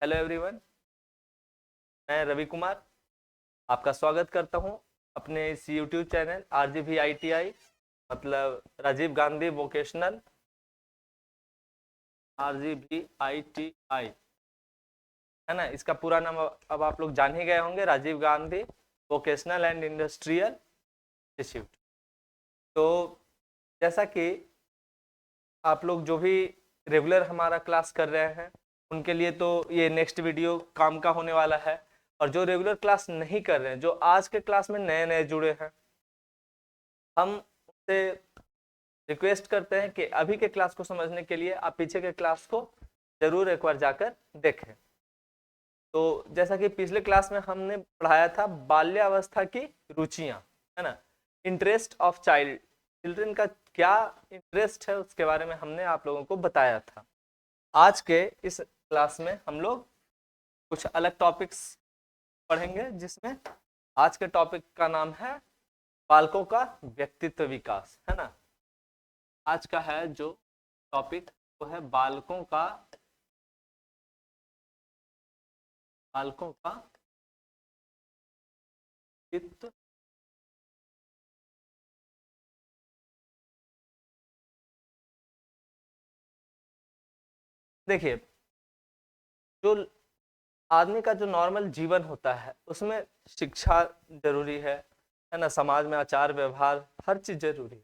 Hello everyone. मैं रवि कुमार आपका स्वागत करता हूं अपने इस यूट्यूब चैनल RGV ITI मतलब Rajiv Gandhi vocational RGV ITI है ना। इसका पूरा नाम अब आप लोग जान ही गए होंगे, Rajiv Gandhi vocational and industrial institute. तो जैसा कि आप लोग जो भी रेगुलर हमारा क्लास कर रहे हैं उनके लिए तो ये नेक्स्ट वीडियो काम का होने वाला है। और जो रेगुलर क्लास नहीं कर रहे हैं, जो आज के क्लास में नए नए जुड़े हैं, हम उनसे रिक्वेस्ट करते हैं कि अभी के क्लास को समझने के लिए आप पीछे के क्लास को जरूर एक बार जाकर देखें। तो जैसा कि पिछले क्लास में हमने पढ़ाया था बाल्यावस्था की रुचियां, है ना, इंटरेस्ट ऑफ चिल्ड्रन का क्या इंटरेस्ट है उसके बारे में हमने आप लोगों को बताया था। आज के इस क्लास में हम लोग कुछ अलग टॉपिक्स पढ़ेंगे, जिसमें आज के टॉपिक का नाम है बालकों का व्यक्तित्व विकास, है ना। आज का है जो टॉपिक वो है बालकों का व्यक्तित्व। देखिए, जो आदमी का जो नॉर्मल जीवन होता है उसमें शिक्षा जरूरी है ना, समाज में आचार व्यवहार हर चीज जरूरी है।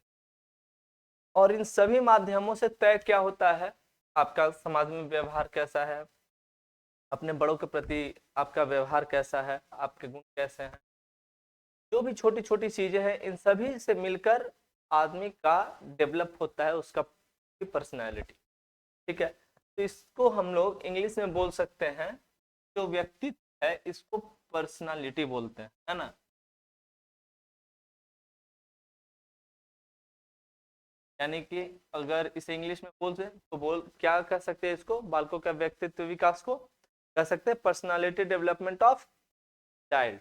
और इन सभी माध्यमों से तय क्या होता है, आपका समाज में व्यवहार कैसा है, अपने बड़ों के प्रति आपका व्यवहार कैसा है, आपके गुण कैसे हैं, जो भी छोटी छोटी चीजें हैं इन सभी से मिलकर आदमी का डेवलप होता है उसका पर्सनैलिटी। ठीक है, तो इसको हम लोग इंग्लिश में बोल सकते हैं, जो व्यक्तित्व है इसको पर्सनालिटी बोलते हैं, है ना। यानी कि अगर इसे इंग्लिश में बोलते तो बोल क्या कह सकते हैं, इसको बालकों का व्यक्तित्व विकास को कह सकते हैं पर्सनालिटी डेवलपमेंट ऑफ चाइल्ड,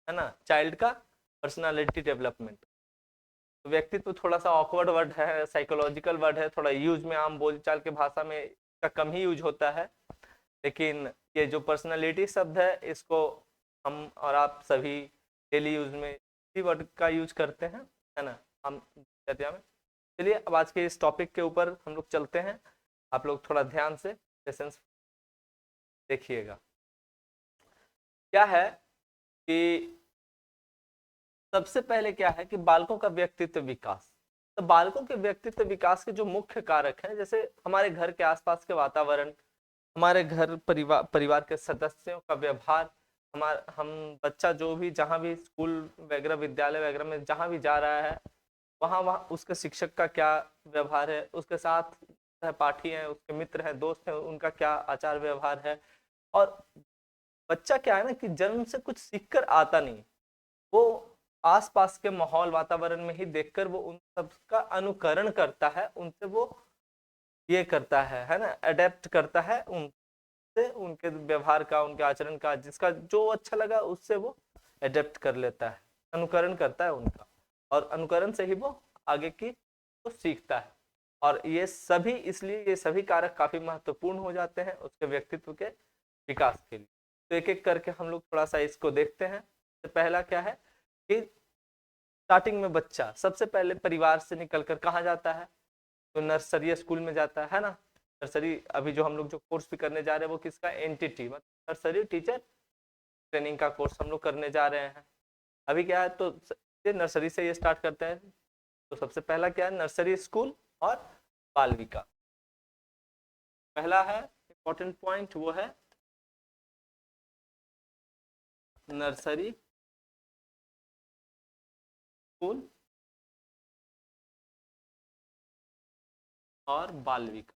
है ना, चाइल्ड का पर्सनालिटी डेवलपमेंट। तो व्यक्तित्व थोड़ा सा ऑकवर्ड वर्ड है, साइकोलॉजिकल वर्ड है, थोड़ा यूज में आम बोलचाल के भाषा में इसका कम ही यूज होता है। लेकिन ये जो पर्सनालिटी शब्द है इसको हम और आप सभी डेली यूज में इसी वर्ड का यूज करते हैं, है ना, हम चर्चा में। चलिए अब आज के इस टॉपिक के ऊपर हम लोग चलते हैं। आप लोग थोड़ा ध्यान से सेशंस देखिएगा। क्या है कि सबसे पहले क्या है कि बालकों का व्यक्तित्व विकास। तो बालकों के व्यक्तित्व विकास के जो मुख्य कारक हैं, जैसे हमारे घर के आसपास के वातावरण, हमारे घर परिवार के सदस्यों का व्यवहार, हम बच्चा जो भी जहाँ भी स्कूल वगैरह विद्यालय वगैरह में जहाँ भी जा रहा है, वहाँ वहाँ उसके शिक्षक का क्या व्यवहार है, उसके साथ सहपाठी हैं, उसके मित्र हैं, दोस्त हैं, उनका क्या आचार व्यवहार है। और बच्चा क्या है ना कि जन्म से कुछ सीख कर आता नहीं, वो आसपास के माहौल वातावरण में ही देखकर वो उन सब का अनुकरण करता है, उनसे वो ये करता है ना, अडेप्ट करता है उनसे, उनके व्यवहार का, उनके आचरण का, जिसका जो अच्छा लगा उससे वो अडेप्ट कर लेता है, अनुकरण करता है उनका। और अनुकरण से ही वो आगे की वो सीखता है। और ये सभी, इसलिए ये सभी कारक काफी महत्वपूर्ण हो जाते हैं उसके व्यक्तित्व के विकास के लिए। तो एक एक करके हम लोग थोड़ा सा इसको देखते हैं। तो पहला क्या है कि स्टार्टिंग में बच्चा सबसे पहले परिवार से निकलकर कहाँ जाता है, तो नर्सरी स्कूल में जाता है ना। नर्सरी अभी जो हम लोग जो कोर्स भी करने जा रहे हैं वो किसका, एनटीटी मतलब नर्सरी टीचर ट्रेनिंग का कोर्स हम लोग करने जा रहे हैं। अभी क्या है, तो ये नर्सरी से ये स्टार्ट करते हैं। तो सबसे पहला क्या है, नर्सरी स्कूल और बाल विकास। पहला है इंपॉर्टेंट पॉइंट वो है नर्सरी स्कूल और बाल विकास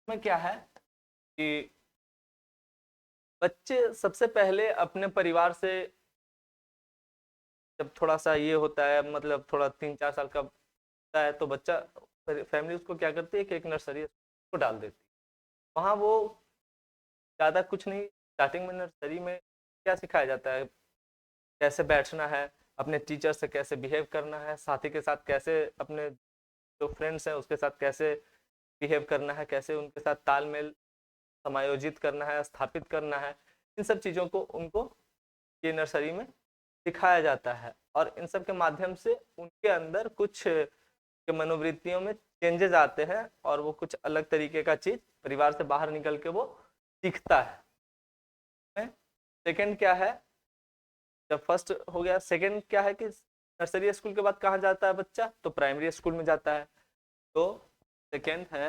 में क्या है कि बच्चे सबसे पहले अपने परिवार से, जब थोड़ा सा ये होता है, मतलब थोड़ा 3-4 साल का होता है, तो बच्चा फैमिली उसको क्या करती है कि एक नर्सरी को डाल देती है। वहाँ वो ज़्यादा कुछ नहीं, स्टार्टिंग में नर्सरी में क्या सिखाया जाता है, कैसे बैठना है, अपने टीचर से कैसे बिहेव करना है, साथी के साथ कैसे, अपने जो फ्रेंड्स हैं उसके साथ कैसे बिहेव करना है, कैसे उनके साथ तालमेल समायोजित करना है, स्थापित करना है, इन सब चीज़ों को उनको ये नर्सरी में सिखाया जाता है। और इन सब के माध्यम से उनके अंदर कुछ के मनोवृत्तियों में चेंजेस आते हैं और वो कुछ अलग तरीके का चीज परिवार से बाहर निकल के वो सीखता है। सेकंड क्या है, जब फर्स्ट हो गया, सेकंड क्या है कि नर्सरी स्कूल के बाद कहाँ जाता है बच्चा, तो प्राइमरी स्कूल में जाता है। तो सेकंड है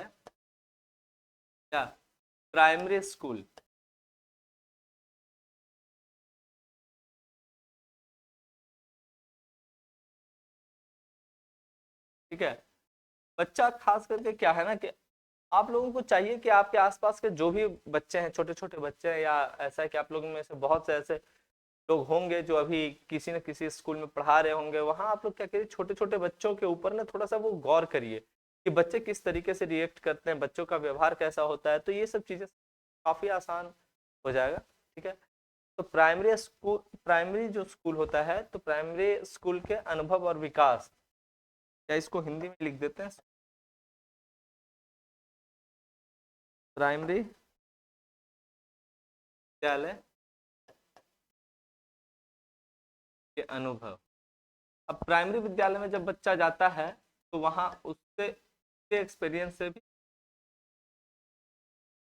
क्या, प्राइमरी स्कूल। ठीक है, बच्चा खास करके क्या है ना कि आप लोगों को चाहिए कि आपके आसपास के जो भी बच्चे हैं, छोटे छोटे बच्चे हैं, या ऐसा है कि आप लोगों में से बहुत से ऐसे लोग होंगे जो अभी किसी न किसी स्कूल में पढ़ा रहे होंगे, वहां आप लोग क्या करिए, छोटे छोटे बच्चों के ऊपर ना थोड़ा सा वो गौर करिए कि बच्चे किस तरीके से रिएक्ट करते हैं, बच्चों का व्यवहार कैसा होता है, तो ये सब चीजें काफी आसान हो जाएगा। ठीक है, तो प्राइमरी जो स्कूल होता है, तो प्राइमरी स्कूल के अनुभव और विकास, या इसको हिंदी में लिख देते हैं, प्राइमरी विद्यालय के अनुभव। अब प्राइमरी विद्यालय में जब बच्चा जाता है तो वहां उससे एक्सपीरियंस से भी,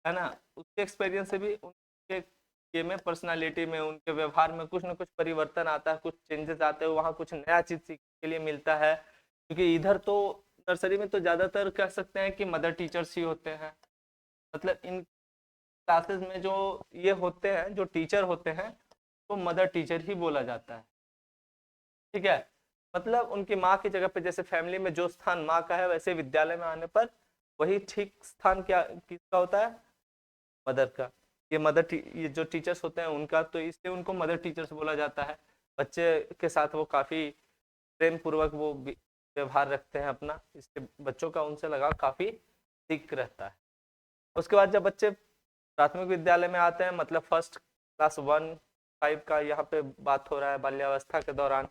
है ना, उसके एक्सपीरियंस से भी उनके ये में पर्सनालिटी में, उनके व्यवहार में कुछ ना कुछ परिवर्तन आता है, कुछ चेंजेस आते हैं, वहाँ कुछ नया चीज सीखने के लिए मिलता है। क्योंकि इधर तो नर्सरी में तो ज्यादातर कह सकते हैं कि मदर टीचर्स ही होते हैं, मतलब इन क्लासेस में जो ये होते हैं, जो टीचर होते हैं, तो मदर टीचर ही बोला जाता है। ठीक है, मतलब उनकी माँ की जगह पे, जैसे फैमिली में जो स्थान माँ का है, वैसे विद्यालय में आने पर वही ठीक स्थान क्या किसका होता है, मदर का। ये जो टीचर्स होते हैं उनका, तो इसलिए उनको मदर टीचर्स बोला जाता है। बच्चे के साथ वो काफी प्रेम पूर्वक वो व्यवहार रखते हैं अपना, इससे बच्चों का उनसे लगाव काफी ठीक रहता है। उसके बाद जब बच्चे प्राथमिक विद्यालय में आते हैं, मतलब फर्स्ट क्लास 1 5 का यहाँ पे बात हो रहा है, बाल्यावस्था के दौरान,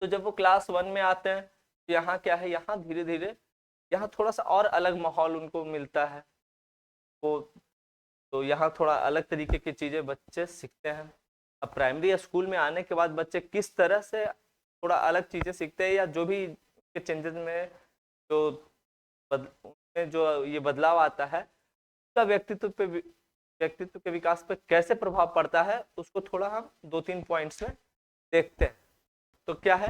तो जब वो क्लास 1 में आते हैं तो यहाँ क्या है, यहाँ धीरे धीरे यहाँ थोड़ा सा और अलग माहौल उनको मिलता है। वो तो यहाँ थोड़ा अलग तरीके की चीजें बच्चे सीखते हैं। अब प्राइमरी स्कूल में आने के बाद बच्चे किस तरह से थोड़ा अलग चीजें सीखते हैं, या जो भी चेंजेस में जो उनमें जो ये बदलाव आता है, उसका व्यक्तित्व के विकास पे कैसे प्रभाव पड़ता है, उसको थोड़ा हम 2 3 पॉइंट्स में देखते हैं। तो क्या है,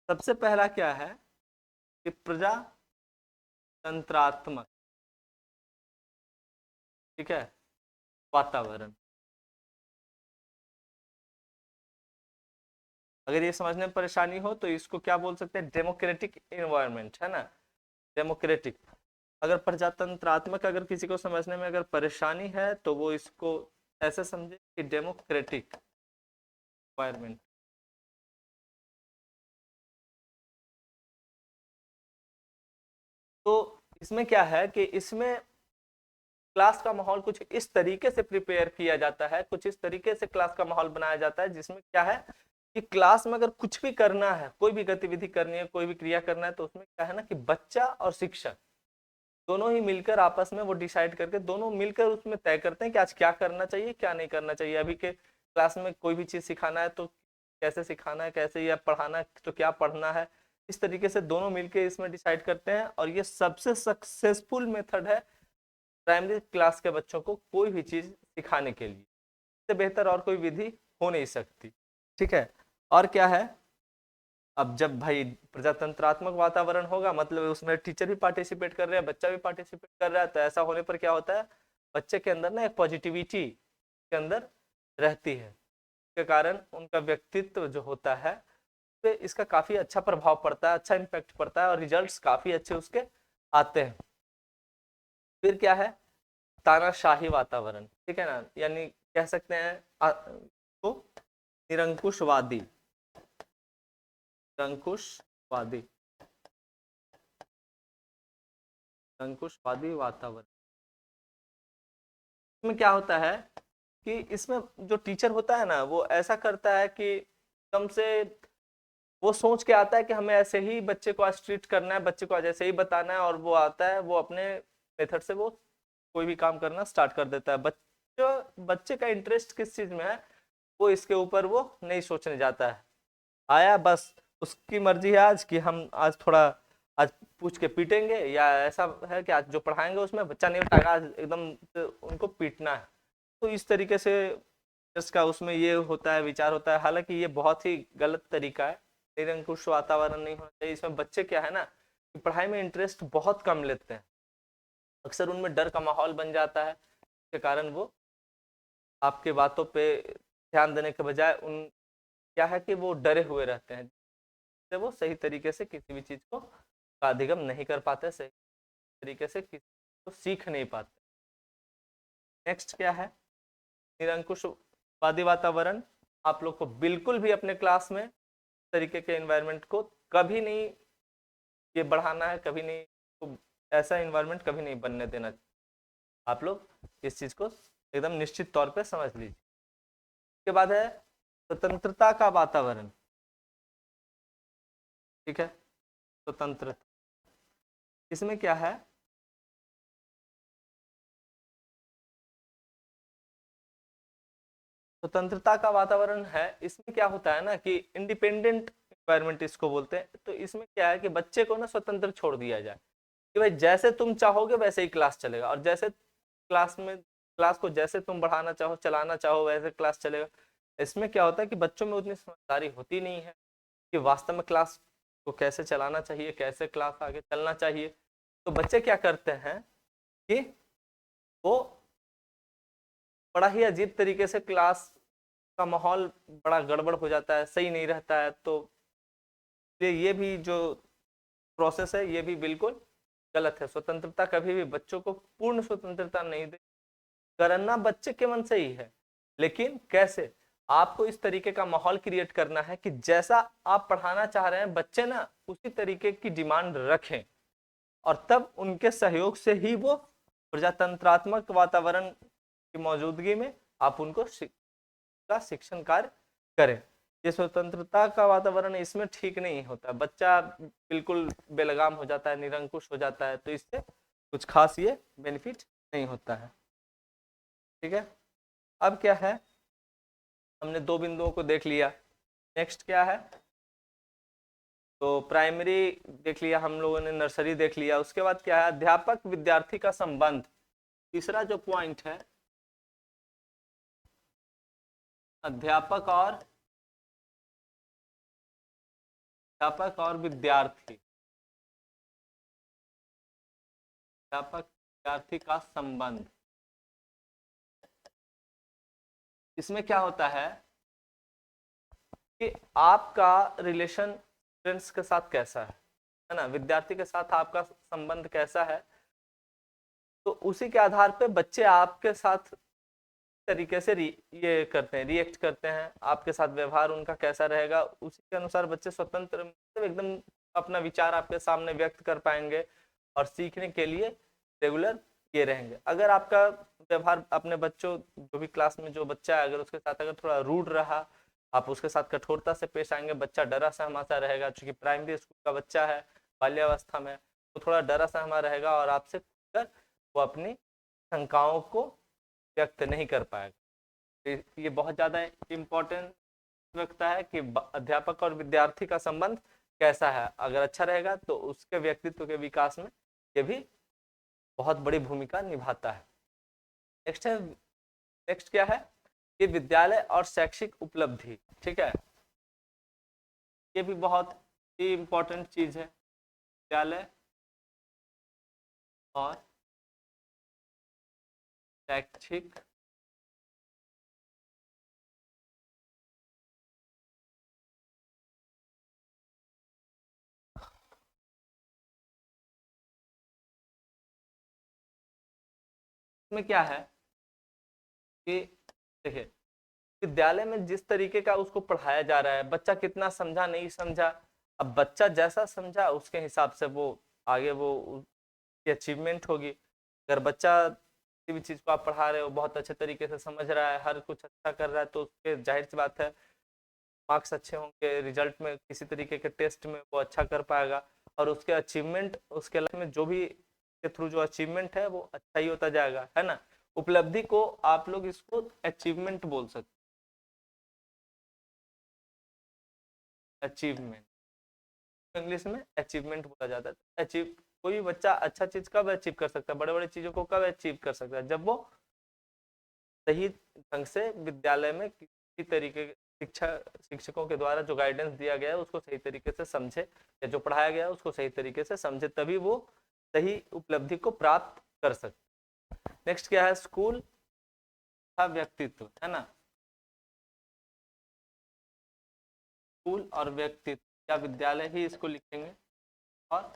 सबसे पहला क्या है कि प्रजातंत्रात्मक, ठीक है, वातावरण। अगर ये समझने में परेशानी हो तो इसको क्या बोल सकते हैं, डेमोक्रेटिक इन्वायरमेंट, है ना, डेमोक्रेटिक। अगर प्रजातंत्रात्मक अगर किसी को समझने में अगर परेशानी है तो वो इसको ऐसे समझे कि डेमोक्रेटिक इन्वायरमेंट। तो इसमें क्या है कि इसमें क्लास का माहौल कुछ इस तरीके से प्रिपेयर किया जाता है, कुछ इस तरीके से क्लास का माहौल बनाया जाता है, जिसमें क्या है कि क्लास में अगर कुछ भी करना है, कोई भी गतिविधि करनी है, कोई भी क्रिया करना है, तो उसमें क्या है ना कि बच्चा और शिक्षक दोनों ही मिलकर आपस में वो डिसाइड करके दोनों मिलकर उसमें तय करते हैं कि आज क्या करना चाहिए, क्या नहीं करना चाहिए। अभी के क्लास में कोई भी चीज सिखाना है तो कैसे सिखाना है, कैसे, या पढ़ाना है तो क्या पढ़ना है, इस तरीके से दोनों मिलकर इसमें डिसाइड करते हैं। और ये सबसे सक्सेसफुल मेथड है प्राइमरी क्लास के बच्चों को कोई भी चीज सिखाने के लिए, इससे बेहतर और कोई विधि हो नहीं सकती। ठीक है, और क्या है, अब जब भाई प्रजातंत्रात्मक वातावरण होगा, मतलब उसमें टीचर भी पार्टिसिपेट कर रहे हैं, बच्चा भी पार्टिसिपेट कर रहा है, तो ऐसा होने पर क्या होता है, बच्चे के अंदर ना एक पॉजिटिविटी के अंदर रहती है, के कारण उनका व्यक्तित्व जो होता है पे इसका काफी अच्छा प्रभाव पड़ता है, अच्छा इम्पैक्ट पड़ता है, और रिजल्ट्स काफी अच्छे उसके आते हैं। फिर क्या है, तानाशाही वातावरण, ठीक है ना, यानी कह सकते हैं तो निरंकुशवादी, निरंकुशवादी, निरंकुशवादी वातावरण। इसमें क्या होता है कि इसमें जो टीचर होता है ना, वो ऐसा करता है कि एकदम से वो सोच के आता है कि हमें ऐसे ही बच्चे को आज ट्रीट करना है, बच्चे को आज ऐसे ही बताना है, और वो आता है, वो अपने मेथड से वो कोई भी काम करना स्टार्ट कर देता है। बच्चे बच्चे का इंटरेस्ट किस चीज में है, वो इसके ऊपर वो नहीं सोचने जाता है। आया बस, उसकी मर्जी है आज कि हम आज थोड़ा आज पूछ के पीटेंगे, या ऐसा है कि आज जो पढ़ाएंगे उसमें बच्चा नहीं उठाएगा, आज एकदम से उनको पीटना है। तो इस तरीके से इसका उसमें ये होता है, विचार होता है। हालांकि ये बहुत ही गलत तरीका है। निरंकुश वातावरण नहीं होना चाहिए। इसमें बच्चे क्या है ना कि पढ़ाई में इंटरेस्ट बहुत कम लेते हैं, अक्सर उनमें डर का माहौल बन जाता है, के कारण वो आपके बातों पे ध्यान देने के बजाय उन क्या है कि वो डरे हुए रहते हैं, जिससे वो सही तरीके से किसी भी चीज को का अधिगम नहीं कर पाते, सही तरीके से किसी को सीख नहीं पाते। नेक्स्ट क्या है, निरंकुशवादी वातावरण। आप लोग को बिल्कुल भी अपने क्लास में तरीके के एनवायरनमेंट को कभी नहीं ये बढ़ाना है, कभी नहीं, तो ऐसा एनवायरनमेंट कभी नहीं बनने देना। आप लोग इस चीज को एकदम निश्चित तौर पे समझ लीजिए। उसके बाद है स्वतंत्रता का वातावरण। ठीक है, स्वतंत्रता, इसमें क्या है, स्वतंत्रता का वातावरण है। इसमें क्या होता है ना कि इंडिपेंडेंट एनवायरनमेंट इसको बोलते हैं। तो इसमें क्या है कि बच्चे को ना स्वतंत्र छोड़ दिया जाए कि भाई जैसे तुम चाहोगे वैसे ही क्लास चलेगा, और जैसे क्लास को जैसे तुम बढ़ाना चाहो चलाना चाहो वैसे क्लास चलेगा। इसमें क्या होता है कि बच्चों में उतनी समझदारी होती नहीं है कि वास्तव में क्लास को कैसे चलाना चाहिए, कैसे क्लास आगे चलना चाहिए। तो बच्चे क्या करते हैं कि वो बड़ा ही अजीब तरीके से क्लास का माहौल बड़ा गड़बड़ हो जाता है, सही नहीं रहता है। तो ये भी जो प्रोसेस है ये भी बिल्कुल गलत है। स्वतंत्रता कभी भी बच्चों को पूर्ण स्वतंत्रता नहीं दे, करना बच्चे के मन से ही है, लेकिन कैसे आपको इस तरीके का माहौल क्रिएट करना है कि जैसा आप पढ़ाना चाह रहे हैं बच्चे ना उसी तरीके की डिमांड रखें, और तब उनके सहयोग से ही वो प्रजातंत्रात्मक वातावरण की मौजूदगी में आप उनको का शिक्षण कार्य करें। ये स्वतंत्रता का वातावरण इसमें ठीक नहीं होता, बच्चा बिल्कुल बेलगाम हो जाता है, निरंकुश हो जाता है, तो इससे कुछ खास ये बेनिफिट नहीं होता है। ठीक है, अब क्या है, हमने दो बिंदुओं को देख लिया। नेक्स्ट क्या है, तो प्राइमरी देख लिया हम लोगों ने, नर्सरी देख लिया। उसके बाद क्या है, अध्यापक विद्यार्थी का संबंध। तीसरा जो पॉइंट है, अध्यापक और विद्यार्थी, अध्यापक विद्यार्थी का संबंध। इसमें क्या होता कि आपका रिलेशन स्टूडेंट्स के साथ कैसा है ना, विद्यार्थी के साथ आपका संबंध कैसा है, तो उसी के आधार पे बच्चे आपके साथ तरीके से ये करते हैं, रिएक्ट करते हैं। आपके साथ व्यवहार उनका कैसा रहेगा, उसी के अनुसार बच्चे स्वतंत्र मतलब एकदम अपना विचार आपके सामने व्यक्त कर पाएंगे और सीखने के लिए रेगुलर ये रहेंगे। अगर आपका व्यवहार अपने बच्चों जो भी क्लास में जो बच्चा है अगर उसके साथ अगर थोड़ा रूड रहा, आप उसके साथ कठोरता से पेश आएंगे, बच्चा डरा सहमा सा रहेगा, क्योंकि प्राइमरी स्कूल का बच्चा है, बाल्यावस्था में, तो थोड़ा डरा सहमा रहेगा और आपसे वो अपनी शंकाओं को व्यक्त नहीं कर पाएगा। ये बहुत ज़्यादा इम्पोर्टेंट रखता है कि अध्यापक और विद्यार्थी का संबंध कैसा है। अगर अच्छा रहेगा तो उसके व्यक्तित्व के विकास में ये भी बहुत बड़ी भूमिका निभाता है। नेक्स्ट क्या है, ये विद्यालय और शैक्षिक उपलब्धि। ठीक है, ये भी बहुत ही इम्पोर्टेंट चीज है, विद्यालय और शैक्षिक में क्या है कि देखिए विद्यालय में जिस तरीके का उसको पढ़ाया जा रहा है, बच्चा कितना समझा नहीं समझा, अब बच्चा जैसा समझा उसके हिसाब से वो आगे वो उसकी अचीवमेंट होगी। अगर बच्चा किसी भी चीज को आप पढ़ा रहे हो बहुत अच्छे तरीके से समझ रहा है, हर कुछ अच्छा कर रहा है, तो उसके जाहिर सी बात है मार्क्स अच्छे होंगे, रिजल्ट में किसी तरीके के टेस्ट में वो अच्छा कर पाएगा, और उसके अचीवमेंट, उसके लाइफ में जो भी के थ्रू जो अचीवमेंट है वो अच्छा ही होता जाएगा, है ना। उपलब्धि को आप लोग इसको अचीवमेंट बोल सकते, अचीवमेंट, इंग्लिश में अचीवमेंट बोला जाता है। अचीव, कोई भी बच्चा अच्छा चीज कब अचीव कर सकता है, बड़े बड़े चीजों को कब अचीव कर सकता है, जब वो सही ढंग से विद्यालय में किसी तरीके शिक्षकों के द्वारा जो गाइडेंस दिया गया है उसको सही तरीके से समझे, या जो पढ़ाया गया है उसको सही तरीके से समझे, तभी वो सही उपलब्धि को प्राप्त कर सकते। नेक्स्ट क्या है, स्कूल का व्यक्तित्व, है ना। स्कूल और व्यक्तित्व, या विद्यालय ही इसको लिखेंगे, और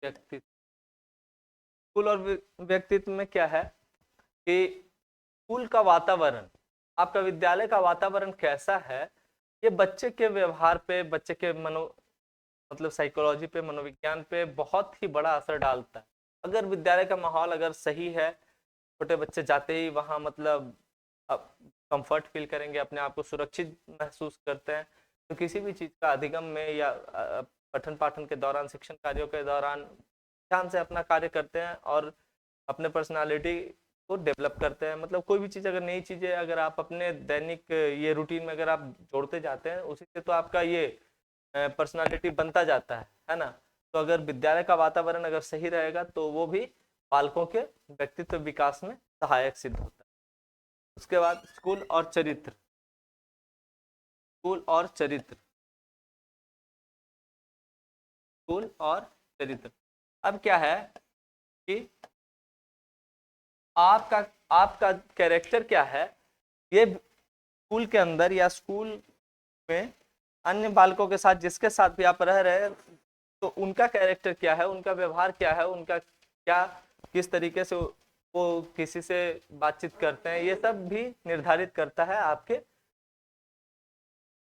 व्यक्तित्व। स्कूल और व्यक्तित्व में क्या है कि स्कूल का वातावरण, आपका विद्यालय का वातावरण कैसा है, ये बच्चे के व्यवहार पे, बच्चे के मतलब साइकोलॉजी पे, मनोविज्ञान पे बहुत ही बड़ा असर डालता है। अगर विद्यालय का माहौल अगर सही है, छोटे बच्चे जाते ही वहाँ मतलब कंफर्ट फील करेंगे, अपने आप को सुरक्षित महसूस करते हैं, तो किसी भी चीज़ का अधिगम में या पठन पाठन के दौरान, शिक्षण कार्यों के दौरान ध्यान से अपना कार्य करते हैं और अपने पर्सनालिटी को डेवलप करते हैं। मतलब कोई भी चीज़, अगर नई चीज़ें अगर आप अपने दैनिक ये रूटीन में अगर आप जोड़ते जाते हैं, उसी से तो आपका ये पर्सनालिटी बनता जाता है ना। तो अगर विद्यालय का वातावरण अगर सही रहेगा तो वो भी बालकों के व्यक्तित्व विकास में सहायक सिद्ध होता है। उसके बाद स्कूल और चरित्र, स्कूल और चरित्र, स्कूल और चरित्र। अब क्या है कि आपका आपका कैरेक्टर क्या है, ये स्कूल के अंदर या स्कूल में अन्य बालकों के साथ, जिसके साथ भी आप रह रहे हैं, तो उनका कैरेक्टर क्या है, उनका व्यवहार क्या है, उनका क्या, किस तरीके से वो किसी से बातचीत करते हैं, ये सब भी निर्धारित करता है आपके,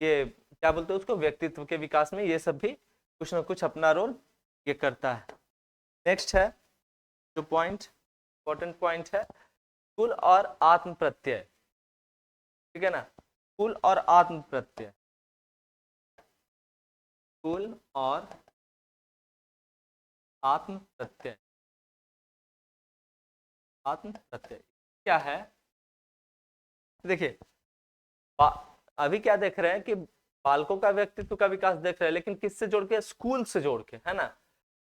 ये क्या बोलते हैं उसको, व्यक्तित्व के विकास में ये सब भी कुछ ना कुछ अपना रोल ये करता है। नेक्स्ट है जो पॉइंट, इंपॉर्टेंट पॉइंट है, कुल और आत्म प्रत्यय, ठीक है ना। कुल और आत्म प्रत्यय, कुल और आत्म प्रत्यय, आत्म प्रत्यय क्या है, देखिए अभी क्या देख रहे हैं कि बालकों का व्यक्तित्व का विकास देख रहे हैं, लेकिन किससे जोड़ के, स्कूल से जोड़ के, है ना।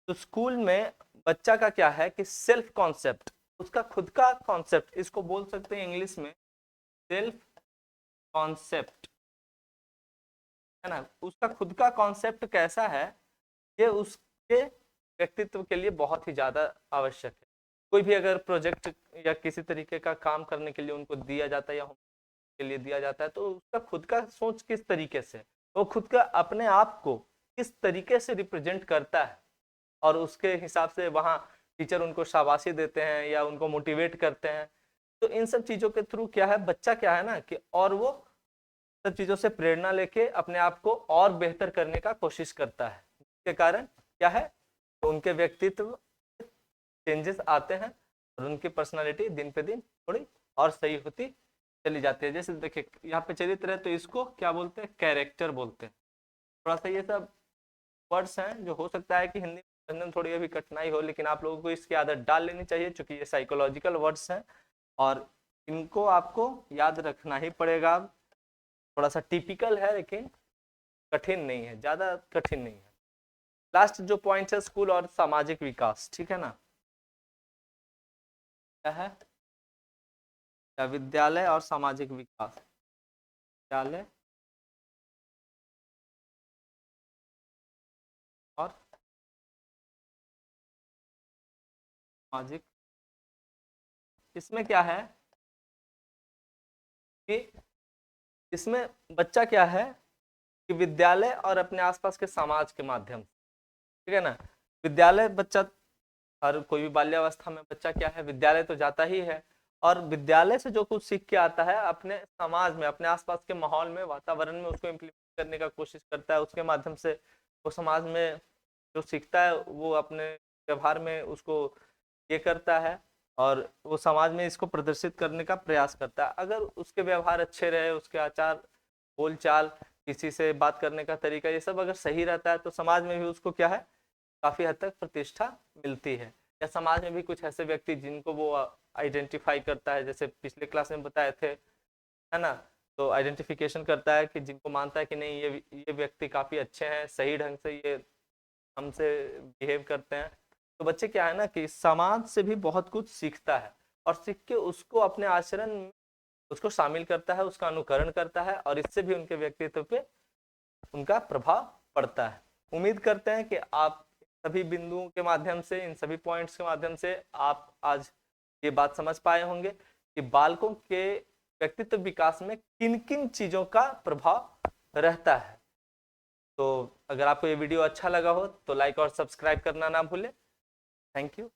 तो स्कूल में बच्चा का क्या है कि सेल्फ कॉन्सेप्ट, उसका खुद का कॉन्सेप्ट, इसको बोल सकते हैं इंग्लिश में सेल्फ कॉन्सेप्ट, है ना। उसका खुद का कॉन्सेप्ट कैसा है, ये उसके व्यक्तित्व के लिए बहुत ही ज्यादा आवश्यक है। कोई भी अगर प्रोजेक्ट या किसी तरीके का काम करने के लिए उनको दिया जाता है या के लिए दिया जाता है, तो उसका खुद का सोच किस तरीके से, वो खुद का अपने आप को किस तरीके से रिप्रेजेंट करता है, और उसके हिसाब से वहाँ टीचर उनको शाबाशी देते हैं या उनको मोटिवेट करते हैं। तो इन सब चीजों के थ्रू क्या है, बच्चा क्या है ना कि, और वो सब चीजों से प्रेरणा लेके अपने आप को और बेहतर करने का कोशिश करता है, जिसके कारण क्या है, तो उनके व्यक्तित्व चेंजेस आते हैं और उनकी पर्सनालिटी दिन पे दिन थोड़ी और सही होती चली जाती है। जैसे देखिए यहाँ पे चरित्र है, तो इसको क्या बोलते हैं, कैरेक्टर बोलते हैं। थोड़ा सा ये सब वर्ड्स हैं जो हो सकता है कि हिंदी में समझने में थोड़ी अभी कठिनाई हो, लेकिन आप लोगों को इसकी आदत डाल लेनी चाहिए, क्योंकि ये साइकोलॉजिकल वर्ड्स हैं और इनको आपको याद रखना ही पड़ेगा। थोड़ा सा टिपिकल है लेकिन कठिन नहीं है, ज्यादा कठिन नहीं है। लास्ट जो पॉइंट है, स्कूल और सामाजिक विकास, ठीक है ना। क्या है, या विद्यालय और सामाजिक विकास, विद्यालय और सामाजिक, इसमें क्या है कि इसमें बच्चा क्या है कि विद्यालय और अपने आसपास के समाज के माध्यम से, ठीक है ना। विद्यालय बच्चा, हर कोई भी बाल्यावस्था में बच्चा क्या है, विद्यालय तो जाता ही है, और विद्यालय से जो कुछ सीख के आता है अपने समाज में, अपने आसपास के माहौल में, वातावरण में उसको इम्प्लीमेंट करने का कोशिश करता है। उसके माध्यम से वो समाज में जो सीखता है वो अपने व्यवहार में उसको ये करता है और वो समाज में इसको प्रदर्शित करने का प्रयास करता है। अगर उसके व्यवहार अच्छे रहे, उसके आचार बोलचाल, किसी से बात करने का तरीका, ये सब अगर सही रहता है तो समाज में भी उसको क्या है, काफी हद तक प्रतिष्ठा मिलती है। या समाज में भी कुछ ऐसे व्यक्ति जिनको वो आइडेंटिफाई करता है, जैसे पिछले क्लास में बताए थे, है ना, तो आइडेंटिफिकेशन करता है कि जिनको मानता है कि नहीं ये व्यक्ति काफी अच्छे हैं, सही ढंग से ये हमसे बिहेव करते हैं, तो बच्चे क्या है ना कि समाज से भी बहुत कुछ सीखता है और सीख के उसको अपने आचरण में उसको शामिल करता है, उसका अनुकरण करता है और इससे भी उनके व्यक्तित्व पे उनका प्रभाव पड़ता है। उम्मीद करते हैं कि आप सभी बिंदुओं के माध्यम से, इन सभी पॉइंट्स के माध्यम से आप आज ये बात समझ पाए होंगे कि बालकों के व्यक्तित्व विकास में किन किन चीजों का प्रभाव रहता है। तो अगर आपको ये वीडियो अच्छा लगा हो तो लाइक और सब्सक्राइब करना ना भूलें। Thank you.